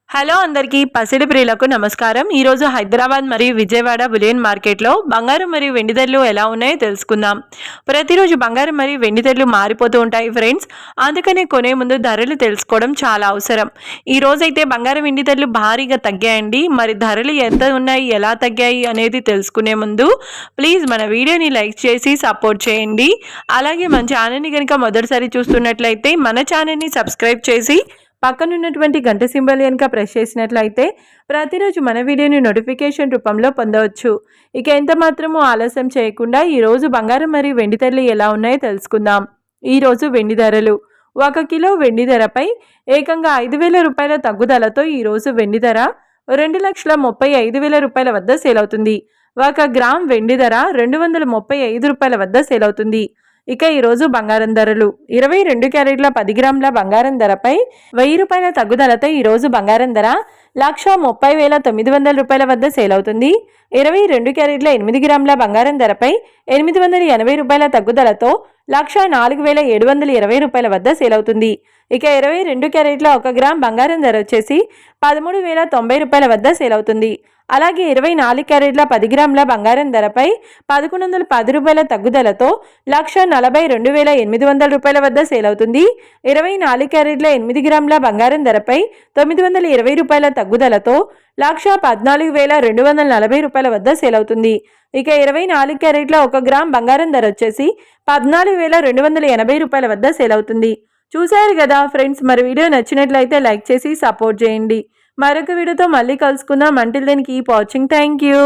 Hello అందరికీ పసిడి ప్రియులకు నమస్కారం. ఈరోజు హైదరాబాద్ మరియు విజయవాడ బులియన్ మార్కెట్లో బంగారం మరియు వెండి ధరలు ఎలా ఉన్నాయో తెలుసుకుందాం. ప్రతిరోజు బంగారం మరియు వెండి ధరలు మారిపోతూ ఉంటాయి ఫ్రెండ్స్. అందుకనే కొనే ముందు ధరలు తెలుసుకోవడం చాలా అవసరం. ఈ రోజైతే బంగారం వెండి ధరలు భారీగా తగ్గాయండి. మరి ధరలు ఎంత ఉన్నాయి, ఎలా తగ్గాయి అనేది తెలుసుకునే ముందు ప్లీజ్ మన వీడియోని లైక్ చేసి సపోర్ట్ చేయండి. అలాగే మన ఛానల్ని కనుక మొదటిసారి చూస్తున్నట్లయితే మన ఛానల్ని సబ్స్క్రైబ్ చేసి పక్కనున్నటువంటి గంట సింబల్ కనుక ప్రెస్ చేసినట్లయితే ప్రతిరోజు మన వీడియోని నోటిఫికేషన్ రూపంలో పొందవచ్చు. ఇక ఎంత మాత్రమూ ఆలస్యం చేయకుండా ఈరోజు బంగారం మరియు వెండి ధరలు ఎలా ఉన్నాయో తెలుసుకుందాం. ఈరోజు వెండి ధరలు 1 కిలో వెండి ధరపై ఏకంగా 5,000 రూపాయల తగ్గుదలతో ఈరోజు వెండి ధర 2,35,000 రూపాయల వద్ద సేల్ అవుతుంది. 1 గ్రామ్ వెండి ధర 235 రూపాయల వద్ద సేల్ అవుతుంది. ఇక ఈరోజు బంగారం ధరలు 22 క్యారెట్ల 10 గ్రాముల బంగారం ధరపై 1000 రూపాయల తగ్గుదలతో ఈరోజు బంగారం ధర 1,30,900 రూపాయల వద్ద సేల్ అవుతుంది. 22 క్యారెట్ల 8 గ్రాముల బంగారం ధరపై 880 రూపాయల తగ్గుదలతో 1,04,720 రూపాయల వద్ద సేల్ అవుతుంది. ఇక 22 క్యారెట్ల 1 గ్రామ్ బంగారం ధర వచ్చేసి 13,090 రూపాయల వద్ద సేల్ అవుతుంది. అలాగే 24 క్యారెట్ల 10 గ్రాముల బంగారం ధరపై 1,110 రూపాయల తగ్గుదలతో 1,42,800 రూపాయల వద్ద సేల్ అవుతుంది. 24 క్యారెట్ల 8 గ్రాముల బంగారం ధరపై 920 రూపాయల తగ్గుదలతో 1,14,240 రూపాయల వద్ద సేల్ అవుతుంది. ఇక 24 క్యారెట్ల 1 గ్రామ్ బంగారం ధర వచ్చేసి 14,280 రూపాయల వద్ద సేల్ అవుతుంది. చూశారు కదా ఫ్రెండ్స్, మరి వీడియో నచ్చినట్లయితే లైక్ చేసి సపోర్ట్ చేయండి. మరొక వీడియోతో మళ్ళీ కలుసుకుందాం. Until then keep watching. Thank you.